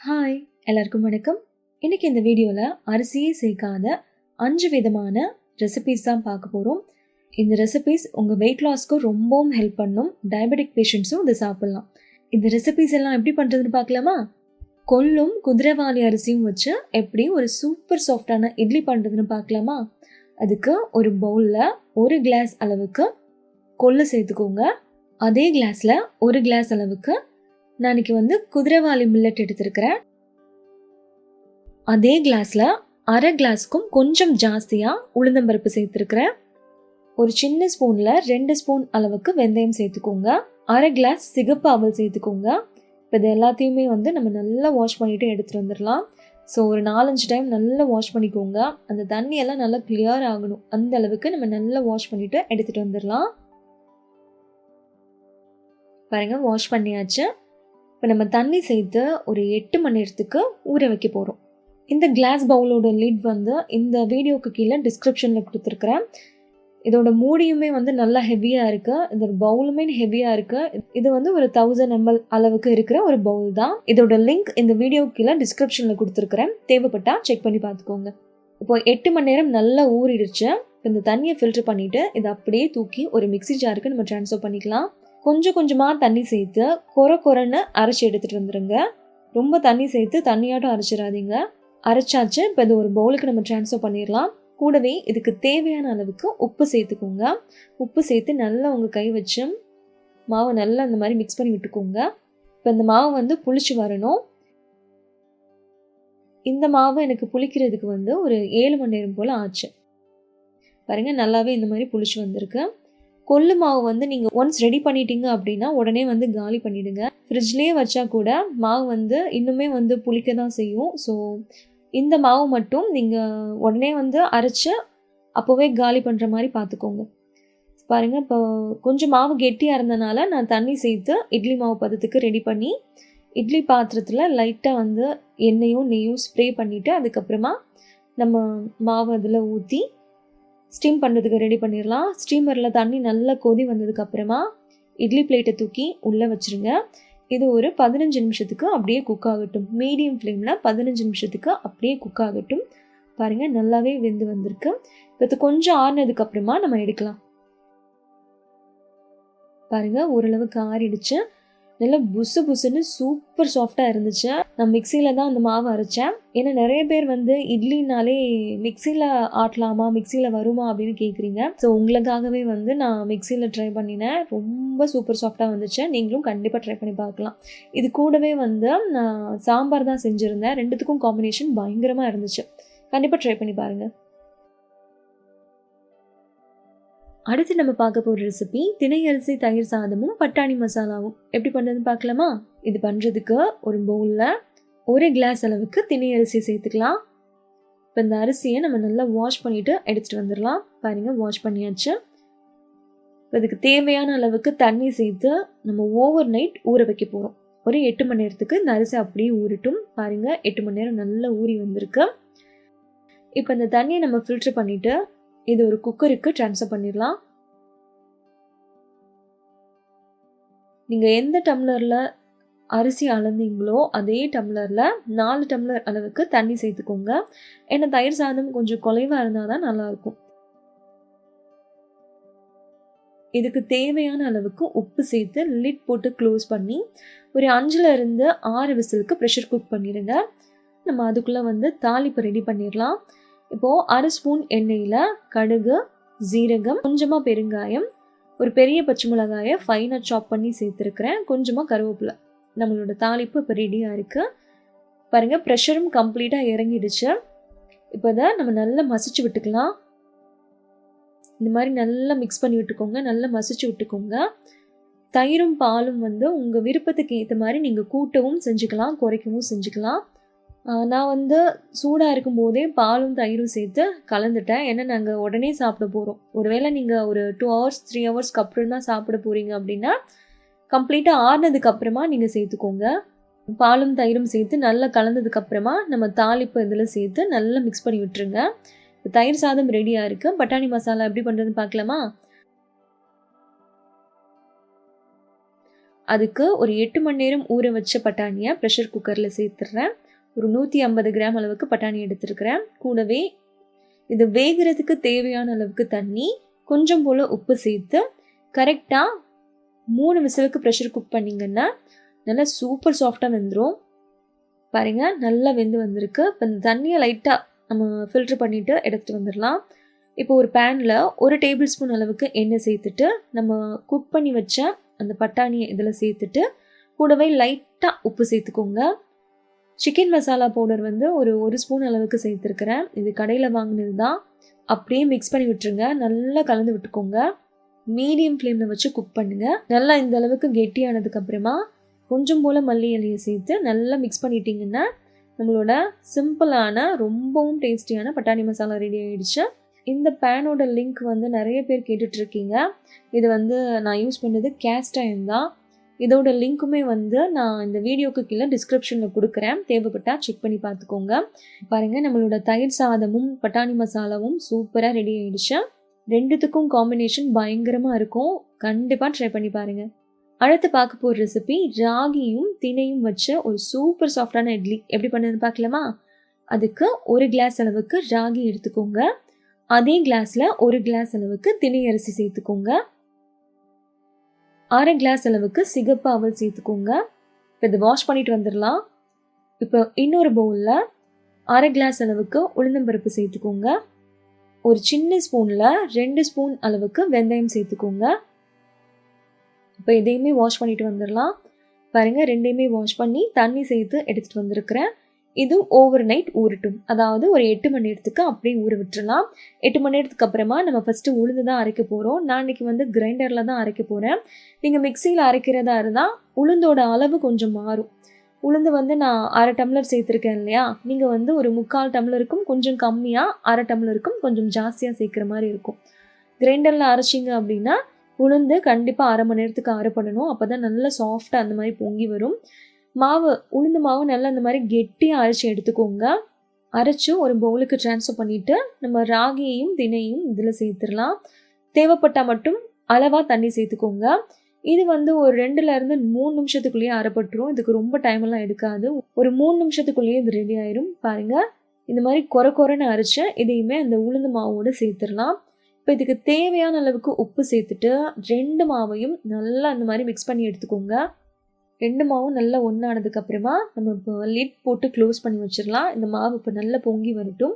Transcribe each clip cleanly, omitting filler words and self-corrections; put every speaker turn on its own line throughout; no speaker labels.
Hi எல்லாருக்கும் வணக்கம். இன்னைக்கு இந்த வீடியோவில் அரிசியே சேர்க்காத 5 விதமான ரெசிபீஸ் தான் பார்க்க போகிறோம். இந்த ரெசிபீஸ் உங்கள் வெயிட் லாஸ்க்கு ரொம்பவும் ஹெல்ப் பண்ணும். டயபெட்டிக் பேஷண்ட்ஸும் இதை சாப்பிட்லாம். இந்த ரெசிபீஸ் எல்லாம் எப்படி பண்ணுறதுன்னு பார்க்கலாமா? கொள்ளும் குதிரைவாலி அரிசியும் வச்சு எப்படி ஒரு சூப்பர் சாஃப்டான இட்லி பண்ணுறதுன்னு பார்க்கலாமா? அதுக்கு ஒரு பவுலில் 1 கிளாஸ் அளவுக்கு கொள்ளு சேர்த்துக்கோங்க. அதே கிளாஸில் 1 கிளாஸ் அளவுக்கு நான் இன்னைக்கு குதிரைவாலி மில்லட் எடுத்திருக்கிறேன். அதே கிளாஸில் அரை கிளாஸ்க்கும் கொஞ்சம் ஜாஸ்தியாக உளுந்தம்பருப்பு சேர்த்துருக்கிறேன். ஒரு சின்ன ஸ்பூனில் 2 ஸ்பூன் அளவுக்கு வெந்தயம் சேர்த்துக்கோங்க. அரை கிளாஸ் சிகப்பு அவல் சேர்த்துக்கோங்க. இப்போ இது எல்லாத்தையுமே நம்ம நல்லா வாஷ் பண்ணிவிட்டு எடுத்துகிட்டு வந்துடலாம். ஸோ ஒரு 4-5 டைம் நல்லா வாஷ் பண்ணிக்கோங்க. அந்த தண்ணியெல்லாம் நல்லா கிளியர் ஆகணும். அந்த அளவுக்கு நம்ம நல்லா வாஷ் பண்ணிவிட்டு எடுத்துகிட்டு வந்துடலாம். பாருங்கள், வாஷ் பண்ணியாச்சு. இப்போ நம்ம தண்ணி சேர்த்து ஒரு 8 மணி நேரத்துக்கு ஊற வைக்க போகிறோம். இந்த கிளாஸ் பவுலோட லிட் இந்த வீடியோக்கு கீழே டிஸ்கிரிப்ஷனில் கொடுத்துருக்குறேன். இதோட மூடியுமே நல்லா ஹெவியாக இருக்குது. இதோட பவுலுமே ஹெவியாக இருக்குது. இது ஒரு 1000 ml அளவுக்கு இருக்கிற ஒரு பவுல் தான். இதோட லிங்க் இந்த வீடியோக்கு கீழே டிஸ்கிரிப்ஷனில் கொடுத்துருக்குறேன். தேவைப்பட்டால் செக் பண்ணி பார்த்துக்கோங்க. இப்போ 8 மணி நேரம் நல்லா ஊறிடுச்சு. இந்த தண்ணியை ஃபில்டர் பண்ணிவிட்டு இதை அப்படியே தூக்கி ஒரு மிக்ஸி ஜாருக்கு நம்ம ட்ரான்ஸ்ஃபர் பண்ணிக்கலாம். கொஞ்சம் கொஞ்சமாக தண்ணி சேர்த்து கொரன்னு அரைச்சி எடுத்துகிட்டு வந்துடுங்க. ரொம்ப தண்ணி சேர்த்து தண்ணியாட்டம் அரைச்சிடாதீங்க. அரைச்சாச்சு. இப்போ இது ஒரு பவுலுக்கு நம்ம ட்ரான்ஸ்ஃபர் பண்ணிடலாம். கூடவே இதுக்கு தேவையான அளவுக்கு உப்பு சேர்த்துக்கோங்க. உப்பு சேர்த்து நல்லா உங்கள் கை வச்சு மாவை நல்லா இந்த மாதிரி மிக்ஸ் பண்ணி விட்டுக்கோங்க. இப்போ இந்த மாவு புளிச்சு வரணும். இந்த மாவு எனக்கு புளிக்கிறதுக்கு ஒரு 7 மணி நேரம் போல் ஆச்சு. பாருங்கள், நல்லாவே இந்த மாதிரி புளிச்சு வந்திருக்கு. கொள்ளு மாவு நீங்கள் ஒன்ஸ் ரெடி பண்ணிட்டீங்க அப்படின்னா உடனே காலி பண்ணிவிடுங்க. ஃப்ரிட்ஜ்லேயே வச்சா கூட மாவு இன்னுமே புளிக்க தான் செய்யும். ஸோ இந்த மாவு மட்டும் நீங்கள் உடனே அரைச்சி அப்போவே காலி பண்ணுற மாதிரி பார்த்துக்கோங்க. பாருங்கள், இப்போ கொஞ்சம் மாவு கெட்டியாக இருந்தனால நான் தண்ணி சேர்த்து இட்லி மாவு பதத்துக்கு ரெடி பண்ணி இட்லி பாத்திரத்தில் லைட்டாக எண்ணெயும் நெய்யும் ஸ்ப்ரே பண்ணிவிட்டு அதுக்கப்புறமா நம்ம மாவு அதில் ஊற்றி ஸ்டீம் பண்ணுறதுக்கு ரெடி பண்ணிடலாம். ஸ்டீமரில் தண்ணி நல்லா கொதி வந்ததுக்கப்புறமா இட்லி பிளேட்டை தூக்கி உள்ளே வச்சுருங்க. இது ஒரு 15 நிமிஷத்துக்கு அப்படியே குக் ஆகட்டும். மீடியம் ஃப்ளேமில் 15 நிமிஷத்துக்கு அப்படியே குக் ஆகட்டும். பாருங்கள், நல்லாவே வெந்து வந்திருக்கு. இப்போ இது கொஞ்சம் ஆறினதுக்கப்புறமா நம்ம எடுக்கலாம். பாருங்கள், ஓரளவுக்கு ஆறிடுச்சு. நல்லா புசுன்னு சூப்பர் சாஃப்டாக இருந்துச்சு. நான் மிக்சியில் தான் அந்த மாவு அரைச்சேன். ஏன்னா நிறைய பேர் இட்லினாலே மிக்சியில் ஆட்டலாமா, மிக்சியில் வருமா அப்படின்னு கேட்குறீங்க. ஸோ உங்களுக்காகவே நான் மிக்சியில் ட்ரை பண்ணினேன். ரொம்ப சூப்பர் சாஃப்டாக வந்துச்சு. நீங்களும் கண்டிப்பாக ட்ரை பண்ணி பார்க்கலாம். இது கூடவே நான் சாம்பார் தான் செஞ்சுருந்தேன். ரெண்டுத்துக்கும் காம்பினேஷன் பயங்கரமாக இருந்துச்சு. கண்டிப்பாக ட்ரை பண்ணி பாருங்கள். அடுத்து நம்ம பார்க்க போகிற ரெசிபி திணை அரிசி தயிர் சாதமும் பட்டாணி மசாலாவும் எப்படி பண்ணுறதுன்னு பார்க்கலாமா? இது பண்ணுறதுக்கு ஒரு பவுலில் 1 கிளாஸ் அளவுக்கு திணை அரிசி சேர்த்துக்கலாம். இப்போ இந்த அரிசியை நம்ம நல்லா வாஷ் பண்ணிவிட்டு எடுத்துகிட்டு வந்துடலாம். பாருங்கள், வாஷ் பண்ணியாச்சு. இப்போ இதுக்கு தேவையான அளவுக்கு தண்ணி சேர்த்து நம்ம ஓவர் நைட் ஊற வைக்க போகிறோம். ஒரு 8 மணி நேரத்துக்கு இந்த அரிசி அப்படியே ஊறட்டும். பாருங்கள், 8 மணி நேரம் நல்லா ஊறி வந்திருக்கு. இப்போ இந்த தண்ணியை நம்ம ஃபில்டர் பண்ணிவிட்டு இது ஒரு குக்கருக்கு ட்ரான்ஸ்ஃபர் பண்ணிடலாம். நீங்கள் எந்த டம்ளரில் அரிசி அளந்தீங்களோ அதே டம்ளரில் 4 டம்ளர் அளவுக்கு தண்ணி சேர்த்துக்கோங்க. ஏன்னா தயிர் சாதம் கொஞ்சம் குறைவாக இருந்தால் தான் நல்லாயிருக்கும். இதுக்கு தேவையான அளவுக்கு உப்பு சேர்த்து லிட் போட்டு க்ளோஸ் பண்ணி ஒரு 5லேருந்து 6 விசிலுக்கு ப்ரெஷர் குக் பண்ணிடுங்க. நம்ம அதுக்குள்ளே தாளிப்பு ரெடி பண்ணிடலாம். இப்போது 1/2 ஸ்பூன் எண்ணெயில் கடுகு, ஜீரகம், கொஞ்சமாக பெருங்காயம், ஒரு பெரிய பச்சை மிளகாயை ஃபைனாக சாப் பண்ணி சேர்த்துருக்கிறேன், கொஞ்சமாக கருவேப்பிலை. நம்மளோட தாளிப்பு இப்போ ரெடியாக இருக்குது. பாருங்கள், ப்ரெஷரும் கம்ப்ளீட்டாக இறங்கிடுச்சு. இப்போ அதை நம்ம நல்லா மசிச்சு விட்டுக்கலாம். இந்த மாதிரி நல்லா மிக்ஸ் பண்ணி விட்டுக்கோங்க, நல்லா மசிச்சு விட்டுக்கோங்க. தயிரும் பாலும் உங்கள் விருப்பத்துக்கு ஏற்ற மாதிரி நீங்கள் கூட்டவும் செஞ்சுக்கலாம், குறைக்கவும் செஞ்சுக்கலாம். நான் சூடாக இருக்கும்போதே பாலும் தயிரும் சேர்த்து கலந்துட்டேன். ஏன்னா நாங்கள் உடனே சாப்பிட போகிறோம். ஒருவேளை நீங்கள் ஒரு 2 hours 3 ஹவர்ஸ்க்கு அப்புறம் தான் சாப்பிட போகிறீங்க அப்படின்னா கம்ப்ளீட்டாக ஆறினதுக்கப்புறமா நீங்கள் சேர்த்துக்கோங்க. பாலும் தயிரும் சேர்த்து நல்லா கலந்ததுக்கப்புறமா நம்ம தாளிப்பு இதில் சேர்த்து நல்லா மிக்ஸ் பண்ணி விட்டுருங்க. தயிர் சாதம் ரெடியாக இருக்குது. பட்டாணி மசாலா எப்படி பண்ணுறதுன்னு பார்க்கலாமா? அதுக்கு ஒரு 8 மணி நேரம் ஊற வச்ச பட்டாணியை ப்ரெஷர் குக்கரில் சேர்த்துடுறேன். ஒரு 150 கிராம் அளவுக்கு பட்டாணி எடுத்துருக்கிறேன். கூடவே இது வேகிறதுக்கு தேவையான அளவுக்கு தண்ணி, கொஞ்சம் போல் உப்பு சேர்த்து கரெக்டாக 3 விசிலுக்கு ப்ரெஷர் குக் பண்ணிங்கன்னா நல்லா சூப்பர் சாஃப்டாக வெந்துடும். பாருங்கள், நல்லா வெந்து வந்திருக்கு. இப்போ இந்த தண்ணியை லைட்டாக நம்ம ஃபில்ட்ரு பண்ணிவிட்டு எடுத்துகிட்டு வந்துடலாம். இப்போ ஒரு பேனில் 1 டேபிள் ஸ்பூன் அளவுக்கு எண்ணெய் சேர்த்துட்டு நம்ம குக் பண்ணி வச்ச அந்த பட்டாணியை இதில் சேர்த்துட்டு கூடவே லைட்டாக உப்பு சேர்த்துக்கோங்க. சிக்கன் மசாலா பவுடர் வந்து ஒரு ஸ்பூன் அளவுக்கு சேர்த்துருக்கிறேன். இது கடையில் வாங்கினது தான். அப்படியே மிக்ஸ் பண்ணி விட்டுருங்க. நல்லா கலந்து விட்டுக்கோங்க. மீடியம் ஃப்ளேமில் வச்சு குக் பண்ணுங்கள். நல்லா இந்த அளவுக்கு கெட்டியானதுக்கப்புறமா கொஞ்சம் போல் மல்லி இலையை சேர்த்து நல்லா மிக்ஸ் பண்ணிட்டீங்கன்னா நம்மளோட சிம்பிளான ரொம்பவும் டேஸ்டியான பட்டாணி மசாலா ரெடி ஆகிடுச்சு. இந்த பேனோட லிங்க் வந்து நிறைய பேர் கேட்டுட்ருக்கீங்க. இது வந்து நான் யூஸ் பண்ணது கேஸ்ட் அயர்ன் தான். இதோட லிங்க்குமே வந்து நான் இந்த வீடியோக்கு கீழே டிஸ்கிரிப்ஷனில் கொடுக்குறேன். தேவைப்பட்டால் செக் பண்ணி பார்த்துக்கோங்க. பாருங்கள், நம்மளோட தயிர் சாதமும் பட்டாணி மசாலாவும் சூப்பராக ரெடி ஆகிடுச்சு. ரெண்டுத்துக்கும் காம்பினேஷன் பயங்கரமாக இருக்கும். கண்டிப்பாக ட்ரை பண்ணி பாருங்கள். அடுத்து பார்க்க போகிற ரெசிபி ராகியும் திணையும் வச்ச ஒரு சூப்பர் சாஃப்டான இட்லி எப்படி பண்ணுறதுன்னு பார்க்கலாமா? அதுக்கு 1 கிளாஸ் அளவுக்கு ராகி எடுத்துக்கோங்க. அதே கிளாஸில் 1 கிளாஸ் அளவுக்கு திணை அரிசி சேர்த்துக்கோங்க. 1/2 கிளாஸ் அளவுக்கு சிகப்பு அவல் சேர்த்துக்கோங்க. இப்போ இதை வாஷ் பண்ணிட்டு வந்துடலாம். இப்போ இன்னொரு பவுலில் 1/2 கிளாஸ் அளவுக்கு உளுந்தம்பருப்பு சேர்த்துக்கோங்க. ஒரு சின்ன ஸ்பூனில் 2 ஸ்பூன் அளவுக்கு வெந்தயம் சேர்த்துக்கோங்க. இப்போ இதையுமே வாஷ் பண்ணிட்டு வந்துடலாம். பாருங்கள், ரெண்டையுமே வாஷ் பண்ணி தண்ணி சேர்த்து எடுத்துகிட்டு வந்திருக்கிறேன். இது ஓவர் நைட் ஊறட்டும். அதாவது ஒரு 8 மணி நேரத்துக்கு அப்படியே ஊற விட்டுறலாம். 8 மணி நேரத்துக்கு அப்புறமா நம்ம ஃபஸ்ட்டு உளுந்து தான் அரைக்க போகிறோம். நான் இன்றைக்கி வந்து கிரைண்டரில் தான் அரைக்க போகிறேன். நீங்கள் மிக்சியில் அரைக்கிறதா இருந்தால் உளுந்தோட அளவு கொஞ்சம் மாறும். உளுந்து வந்து நான் 1/2 டம்ளர் சேர்த்துருக்கேன் இல்லையா, நீங்கள் வந்து ஒரு 3/4 டம்ளருக்கும் கொஞ்சம் கம்மியாக 1/2 டம்ளருக்கும் கொஞ்சம் ஜாஸ்தியாக சேர்க்குற மாதிரி இருக்கும். கிரைண்டரில் அரைச்சிங்க அப்படின்னா உளுந்து கண்டிப்பாக 1/2 மணி நேரத்துக்கு அரைப்படணும். அப்போ தான் நல்லா சாஃப்டாக அந்த மாதிரி பொங்கி வரும். உளுந்து மாவு நல்லா அந்த மாதிரி கெட்டியாக அரைச்சி எடுத்துக்கோங்க. அரைச்சி ஒரு பவுலுக்கு ட்ரான்ஸ்ஃபர் பண்ணிவிட்டு நம்ம ராகியையும் திணையும் இதில் சேர்த்துடலாம். தேவைப்பட்டால் மட்டும் அளவாக தண்ணி சேர்த்துக்கோங்க. இது வந்து ஒரு 2லேருந்து 3 நிமிஷத்துக்குள்ளேயே அரைப்பட்டுரும். இதுக்கு ரொம்ப டைமெல்லாம் எடுக்காது. ஒரு 3 நிமிஷத்துக்குள்ளேயே இது ரெடி ஆயிரும். பாருங்கள், இந்த மாதிரி குறைன்னு அரைச்ச இதையுமே அந்த உளுந்து மாவோடு சேர்த்துடலாம். இப்போ இதுக்கு தேவையான அளவுக்கு உப்பு சேர்த்துட்டு 2 மாவையும் நல்லா அந்த மாதிரி மிக்ஸ் பண்ணி எடுத்துக்கோங்க. 2 மாவும் நல்லா ஒன்றானதுக்கப்புறமா நம்ம இப்போ லிட் போட்டு க்ளோஸ் பண்ணி வச்சிடலாம். இந்த மாவு இப்போ நல்லா பொங்கி வரட்டும்.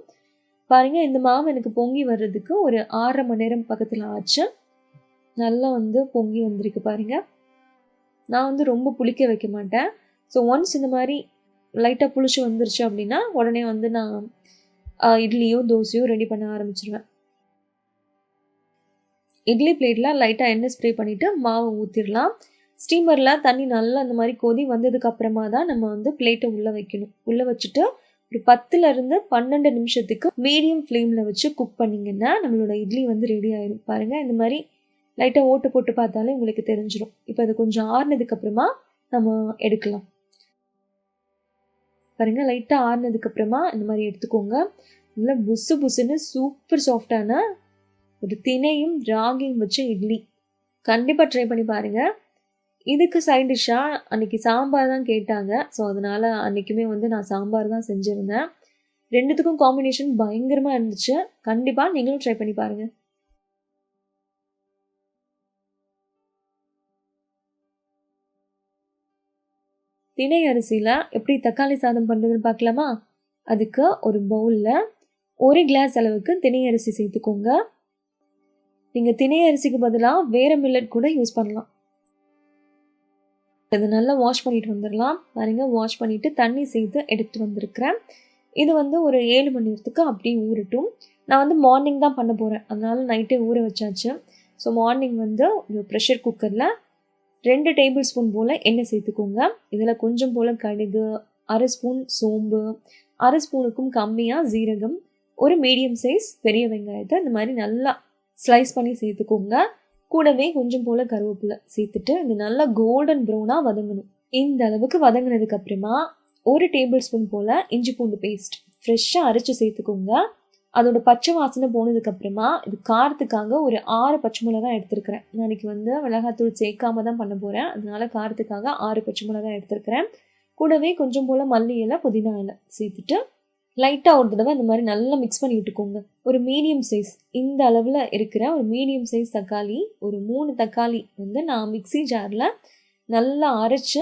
பாருங்கள், இந்த மாவு எனக்கு பொங்கி வர்றதுக்கு ஒரு 6.5 மணி நேரம் பக்கத்தில் ஆச்சு. நல்லா வந்து பொங்கி வந்திருக்கு பாருங்கள். நான் வந்து ரொம்ப புளிக்க வைக்க மாட்டேன். ஸோ ஒன்ஸ் இந்த மாதிரி லைட்டாக புளிச்சு வந்துருச்சு அப்படின்னா உடனே வந்து நான் இட்லியோ தோசையோ ரெடி பண்ண ஆரம்பிச்சிடுவேன். இட்லி பிளேட்டில் லைட்டாக எண்ணெய் ஸ்ப்ரே பண்ணிவிட்டு மாவை ஊற்றிடலாம். ஸ்டீமரில் தண்ணி நல்லா அந்த மாதிரி கொதி வந்ததுக்கு அப்புறமா தான் நம்ம வந்து பிளேட்டை உள்ளே வைக்கணும். உள்ளே வச்சுட்டு ஒரு 10லேருந்து 12 நிமிஷத்துக்கு மீடியம் ஃப்ளேமில் வச்சு குக் பண்ணிங்கன்னா நம்மளோட இட்லி வந்து ரெடி ஆயிடும். பாருங்கள், இந்த மாதிரி லைட்டாக ஓட்டு போட்டு பார்த்தாலே உங்களுக்கு தெரிஞ்சிடும். இப்போ அது கொஞ்சம் ஆறுனதுக்கப்புறமா நம்ம எடுக்கலாம். பாருங்கள், லைட்டாக ஆறுனதுக்கப்புறமா இந்த மாதிரி எடுத்துக்கோங்க. நல்லா புசுன்னு சூப்பர் சாஃப்டான ஒரு திணையும் ராகியும் வச்ச இட்லி கண்டிப்பாக ட்ரை பண்ணி பாருங்கள். இதுக்கு சைட் டிஷ்ஷாக அன்றைக்கி சாம்பார் தான் கேட்டாங்க. ஸோ அதனால் அன்றைக்குமே வந்து நான் சாம்பார் தான் செஞ்சுருந்தேன். ரெண்டுத்துக்கும் காம்பினேஷன் பயங்கரமாக இருந்துச்சு. கண்டிப்பாக நீங்களும் ட்ரை பண்ணி பாருங்கள். திணை அரிசியில் எப்படி தக்காளி சாதம் பண்ணுறதுன்னு பார்க்கலாமா? அதுக்கு ஒரு பவுலில் 1 கிளாஸ் அளவுக்கு திணை அரிசி சேர்த்துக்கோங்க. நீங்கள் திணை அரிசிக்கு பதிலாக வேறு மில்லட் கூட யூஸ் பண்ணலாம். இது நல்லா வாஷ் பண்ணிட்டு வந்துடலாம். பாருங்கள், வாஷ் பண்ணிவிட்டு தண்ணி சேர்த்து எடுத்துகிட்டு வந்திருக்கிறேன். இது வந்து ஒரு 7 மணி நேரத்துக்கு அப்படியே ஊறட்டும். நான் வந்து மார்னிங் தான் பண்ண போகிறேன், அதனால் நைட்டே ஊற வச்சாச்சு. ஸோ மார்னிங் வந்து ஒரு ப்ரெஷர் குக்கரில் 2 டேபிள் ஸ்பூன் போல் எண்ணெய் சேர்த்துக்கோங்க. இதில் கொஞ்சம் போல் கடுகு, 1/2 ஸ்பூன் சோம்பு, 1/2 ஸ்பூனுக்கும் கம்மியாக ஜீரகம், ஒரு மீடியம் சைஸ் பெரிய வெங்காயத்தை இந்த மாதிரி நல்லா ஸ்லைஸ் பண்ணி சேர்த்துக்கோங்க. கூடவே கொஞ்சம் போல் கருவேப்பிலை சேர்த்துட்டு இது நல்லா கோல்டன் ப்ரௌனாக வதங்கணும். இந்த அளவுக்கு வதங்கினதுக்கு அப்புறமா 1 டேபிள் ஸ்பூன் போல் இஞ்சி பூண்டு பேஸ்ட் ஃப்ரெஷ்ஷாக அரைச்சி சேர்த்துக்கோங்க. அதோட பச்சை வாசனை போனதுக்கப்புறமா இது காரத்துக்காக ஒரு 6 பச்சை மிளகாய் எடுத்துருக்கிறேன். நாளைக்கு வந்து மிளகாத்தூள் சேர்க்காம தான் பண்ண போகிறேன். அதனால காரத்துக்காக 6 பச்சை மிளகாய் எடுத்துருக்கிறேன். கூடவே கொஞ்சம் போல் மல்லி இலை, புதினா இலை சேர்த்துட்டு லைட்டாக ஒரு தடவை இந்த மாதிரி நல்லா மிக்ஸ் பண்ணி விட்டுக்கோங்க. ஒரு மீடியம் சைஸ் இந்த அளவில் இருக்கிற ஒரு மீடியம் சைஸ் தக்காளி, ஒரு 3 தக்காளி வந்து நான் மிக்ஸி ஜாரில் நல்லா அரைச்சி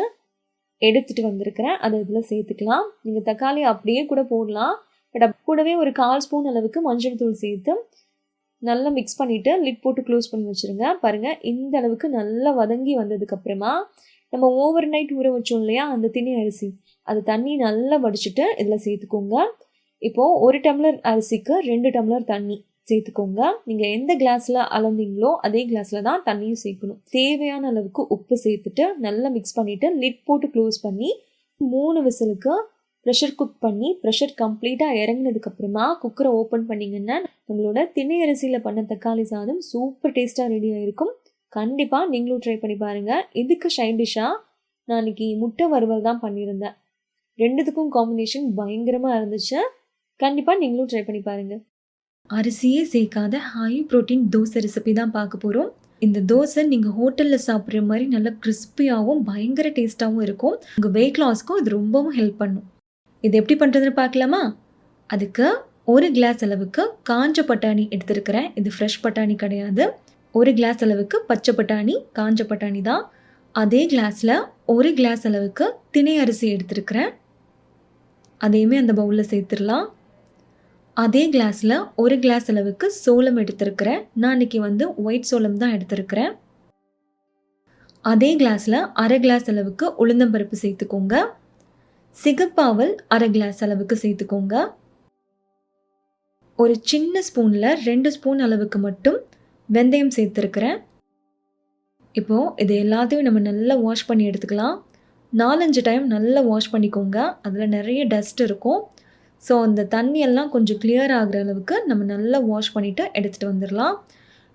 எடுத்துகிட்டு வந்திருக்கிறேன். அதை இதில் சேர்த்துக்கலாம். நீங்கள் தக்காளி அப்படியே கூட போடலாம். பட் கூடவே ஒரு 1/4 ஸ்பூன் அளவுக்கு மஞ்சள் தூள் சேர்த்து நல்லா மிக்ஸ் பண்ணிவிட்டு லிட் போட்டு க்ளோஸ் பண்ணி வச்சுருங்க. பாருங்கள், இந்த அளவுக்கு நல்லா வதங்கி வந்ததுக்கப்புறமா நம்ம ஓவர் நைட் ஊற வச்சோம் இல்லையா அந்த திணை அரிசி, அது தண்ணி நல்லா வடிச்சிட்டு இதில் சேர்த்துக்கோங்க. இப்போது 1 டம்ளர் அரிசிக்கு 2 டம்ளர் தண்ணி சேர்த்துக்கோங்க. நீங்கள் எந்த கிளாஸில் அளந்தீங்களோ அதே கிளாஸில் தான் தண்ணியும் சேர்க்கணும். தேவையான அளவுக்கு உப்பு சேர்த்துட்டு நல்லா மிக்ஸ் பண்ணிவிட்டு லிட் போட்டு க்ளோஸ் பண்ணி 3 விசிலுக்கு ப்ரெஷர் குக் பண்ணி ப்ரெஷர் கம்ப்ளீட்டாக இறங்கினதுக்கப்புறமா குக்கரை ஓப்பன் பண்ணிங்கன்னா நம்மளோட திணை அரிசியில் பண்ண தக்காளி சாதம் சூப்பர் டேஸ்ட்டாக ரெடியாக இருக்கும். கண்டிப்பாக நீங்களும் ட்ரை பண்ணி பாருங்கள். இதுக்கு சைட் டிஷ்ஷாக நான் இன்றைக்கி முட்டை வறுவல் தான் பண்ணியிருந்தேன். ரெண்டுத்துக்கும் காம்பினேஷன் பயங்கரமாக இருந்துச்சு. கண்டிப்பாக நீங்களும் ட்ரை பண்ணி பாருங்கள். அரிசியே சேர்க்காத ஹை ப்ரோட்டீன் தோசை ரெசிபி தான் பார்க்க போகிறோம். இந்த தோசை நீங்கள் ஹோட்டலில் சாப்பிட்ற மாதிரி நல்லா கிறிஸ்பியாகவும் பயங்கர டேஸ்ட்டாகவும் இருக்கும். உங்கள் வெயிட் லாஸ்க்கும் இது ரொம்பவும் ஹெல்ப் பண்ணும். இது எப்படி பண்ணுறதுன்னு பார்க்கலாமா? அதுக்கு 1 கிளாஸ் அளவுக்கு காஞ்ச பட்டாணி எடுத்துருக்கிறேன். இது ஃப்ரெஷ் பட்டாணி கிடையாது. 1 கிளாஸ் அளவுக்கு பச்சை பட்டாணி, காஞ்ச பட்டாணி தான். அதே கிளாஸில் 1 கிளாஸ் அளவுக்கு திணை அரிசி எடுத்துருக்கிறேன். அதையுமே அந்த பவுலில் சேர்த்துடலாம். அதே கிளாஸில் 1 கிளாஸ் அளவுக்கு சோளம் எடுத்துருக்கிறேன். நான் இன்றைக்கி வந்து ஒயிட் சோளம் தான் எடுத்துருக்கிறேன். அதே கிளாஸில் 1/2 கிளாஸ் அளவுக்கு உளுந்தம்பருப்பு சேர்த்துக்கோங்க. சிகப்பாவல் 1/2 கிளாஸ் அளவுக்கு சேர்த்துக்கோங்க. ஒரு சின்ன ஸ்பூனில் 2 ஸ்பூன் அளவுக்கு மட்டும் வெந்தயம் சேர்த்துருக்கிறேன். இப்போது இது எல்லாத்தையும் நம்ம நல்லா வாஷ் பண்ணி எடுத்துக்கலாம். 4-5 டைம் நல்லா வாஷ் பண்ணிக்கோங்க. அதில் நிறைய டஸ்ட் இருக்கும். ஸோ அந்த தண்ணியெல்லாம் கொஞ்சம் கிளியர் ஆகிற அளவுக்கு நம்ம நல்லா வாஷ் பண்ணிவிட்டு எடுத்துகிட்டு வந்துடலாம்.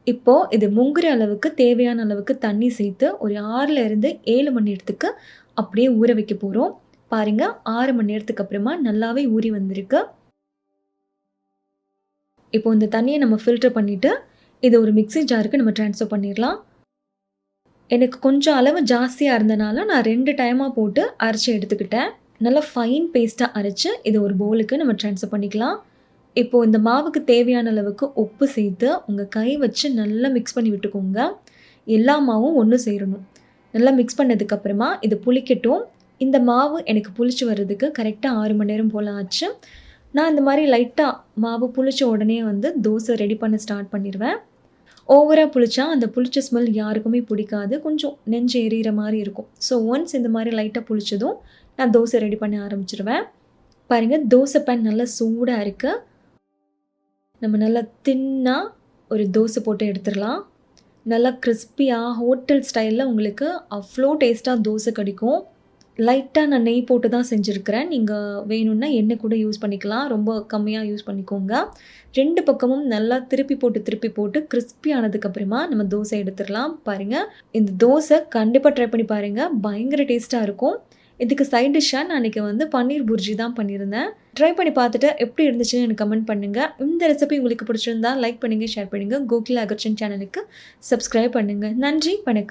இப்போது இது முங்குற அளவுக்கு தேவையான அளவுக்கு தண்ணி சேர்த்து ஒரு 6லேருந்து 7 மணி நேரத்துக்கு அப்படியே ஊற வைக்க போகிறோம். பாருங்கள், 6 மணி நேரத்துக்கு அப்புறமா நல்லாவே ஊறி வந்திருக்கு. இப்போ இந்த தண்ணியை நம்ம ஃபில்டர் பண்ணிவிட்டு இதை ஒரு மிக்ஸி ஜாருக்கு நம்ம ட்ரான்ஸ்ஃபர் பண்ணிடலாம். எனக்கு கொஞ்சம் அளவு ஜாஸ்தியாக இருந்தனால நான் 2 டைமாக போட்டு அரைச்சி எடுத்துக்கிட்டேன். நல்லா ஃபைன் பேஸ்ட்டாக அரைச்சி இதை ஒரு பவுலுக்கு நம்ம ட்ரான்ஸ்ஃபர் பண்ணிக்கலாம். இப்போது இந்த மாவுக்கு தேவையான அளவுக்கு உப்பு சேர்த்து உங்கள் கை வச்சு நல்லா மிக்ஸ் பண்ணி விட்டுக்கோங்க. எல்லா மாவும் ஒன்று சேரணும். நல்லா மிக்ஸ் பண்ணதுக்கப்புறமா இது புளிக்கட்டும். இந்த மாவு எனக்கு புளிச்சு வர்றதுக்கு கரெக்டாக 6 மணி நேரம் போல் ஆச்சு. நான் இந்த மாதிரி லைட்டாக மாவு புளிச்ச உடனே வந்து தோசை ரெடி பண்ண ஸ்டார்ட் பண்ணிடுவேன். ஓவராக புளிச்சா அந்த புளிச்ச ஸ்மெல் யாருக்குமே பிடிக்காது. கொஞ்சம் நெஞ்சு எரியிற மாதிரி இருக்கும். ஸோ ஒன்ஸ் இந்த மாதிரி லைட்டாக புளிச்சதும் நான் தோசை ரெடி பண்ண ஆரம்பிச்சிடுவேன். பாருங்கள், தோசை பேன் நல்லா சூடாக இருக்குது. நம்ம நல்லா தின்னாக ஒரு தோசை போட்டு எடுத்துடலாம். நல்லா கிறிஸ்பியாக ஹோட்டல் ஸ்டைலில் உங்களுக்கு அவ்வளோ டேஸ்ட்டாக தோசை கிடைக்கும். லைட்டாக நான் நெய் போட்டு தான் செஞ்சுருக்கிறேன். நீங்கள் வேணும்னா எண்ணெய் கூட யூஸ் பண்ணிக்கலாம். ரொம்ப கம்மியாக யூஸ் பண்ணிக்கோங்க. 2 பக்கமும் நல்லா திருப்பி போட்டு கிறிஸ்பி ஆனதுக்கப்புறமா நம்ம தோசை எடுத்துடலாம். பாருங்கள், இந்த தோசை கண்டிப்பாக ட்ரை பண்ணி பாருங்கள். பயங்கர டேஸ்ட்டாக இருக்கும். இதுக்கு சைட் டிஷ்ஷாக நான் இன்றைக்கி வந்து பன்னீர் புர்ஜி தான் பண்ணியிருந்தேன். ட்ரை பண்ணி பார்த்துட்டு எப்படி இருந்துச்சுன்னு எனக்கு கமெண்ட் பண்ணுங்கள். இந்த ரெசிபி உங்களுக்கு பிடிச்சிருந்தா லைக் பண்ணுங்கள், ஷேர் பண்ணுங்கள். கோகிலா அகர்ச்சன் சேனலுக்கு சப்ஸ்கிரைப் பண்ணுங்கள். நன்றி, வணக்கம்.